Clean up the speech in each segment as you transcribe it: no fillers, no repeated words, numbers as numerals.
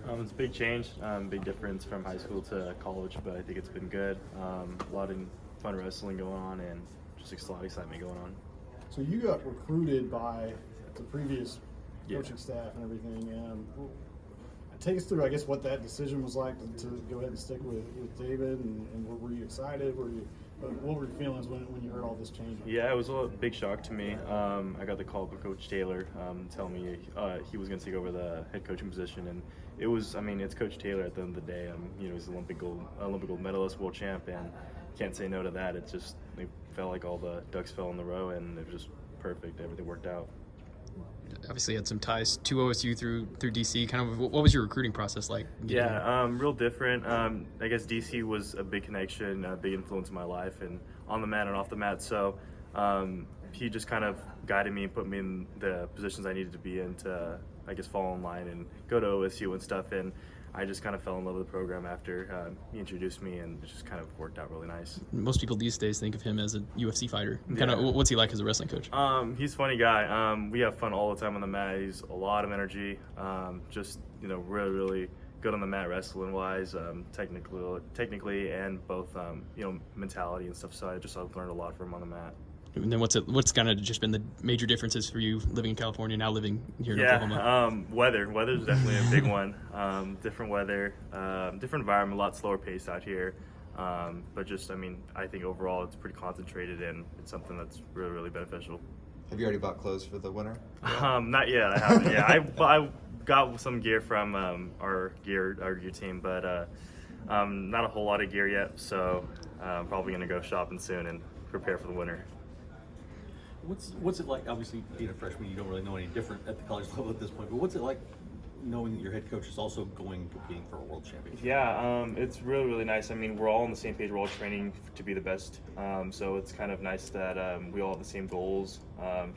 It's a big change, big difference from high school to college, but I think it's been good. A lot of fun wrestling going on, and just a lot of excitement going on. So you got recruited by the previous Yeah. coaching staff and everything. Take us through, I guess, what that decision was like to go ahead and stick with David, and were you excited? What were your feelings when you heard all this change? Yeah, it was a big shock to me. I got the call from Coach Taylor telling me he was going to take over the head coaching position, and it was. I mean, it's Coach Taylor at the end of the day. He's an Olympic gold medalist, world champ, and can't say no to that. It just felt like all the ducks fell in the row, and it was just perfect. Everything worked out. Obviously had some ties to OSU through DC. Kind of, what was your recruiting process like? Yeah, real different. I guess DC was a big connection, a big influence in my life, and on the mat and off the mat. So he just kind of guided me and put me in the positions I needed to be in to, I guess, fall in line and go to OSU and stuff. And I just kind of fell in love with the program after he introduced me, and it just kind of worked out really nice. Most people these days think of him as a UFC fighter. Kind of, what's he like as a wrestling coach? He's a funny guy. We have fun all the time on the mat. He's a lot of energy. Just really, really good on the mat wrestling wise, technically, and both mentality and stuff. So I've learned a lot from him on the mat. And then what's kind of just been the major differences for you living in California, now living here in Oklahoma? Weather's definitely a big one. Different weather, different environment, a lot slower pace out here. But I think overall it's pretty concentrated, and it's something that's really, really beneficial. Have you already bought clothes for the winter? Not yet. I haven't. Yeah, I got some gear from our gear team, but not a whole lot of gear yet. So I'm probably gonna go shopping soon and prepare for the winter. What's it like? Obviously, being a freshman, you don't really know any different at the college level at this point. But what's it like knowing that your head coach is also competing for a world championship? Yeah, it's really, really nice. I mean, we're all on the same page. We're all training to be the best. So it's kind of nice that we all have the same goals.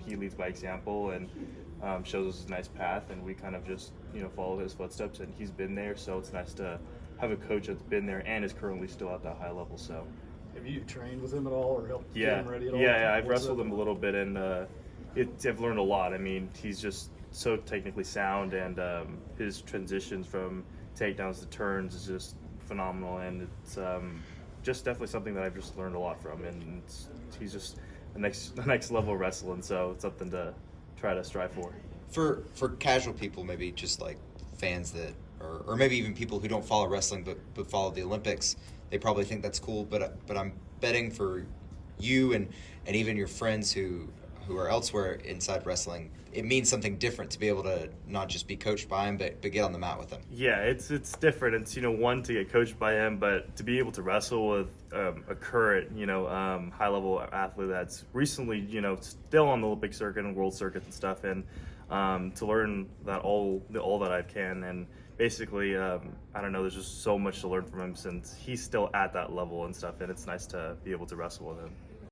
He leads by example and shows us a nice path, and we kind of just follow his footsteps. And he's been there, so it's nice to have a coach that's been there and is currently still at that high level. So. Have you trained with him at all, or helped get him ready at all? Yeah, I've wrestled him a little bit, and I've learned a lot. I mean, he's just so technically sound, and his transitions from takedowns to turns is just phenomenal, and it's just definitely something that I've just learned a lot from, and he's just the next level of wrestling, so it's something to try to strive for. For casual people, maybe just like fans that, or maybe even people who don't follow wrestling but follow the Olympics, they probably think that's cool. But I'm betting for you and even your friends who are elsewhere inside wrestling, it means something different to be able to not just be coached by him, but get on the mat with him. Yeah, it's different. It's one, to get coached by him, but to be able to wrestle with a current high level athlete that's recently still on the Olympic circuit and world circuit and stuff, and to learn that all that I can, and basically I don't know, there's just so much to learn from him since he's still at that level and stuff, and it's nice to be able to wrestle with him.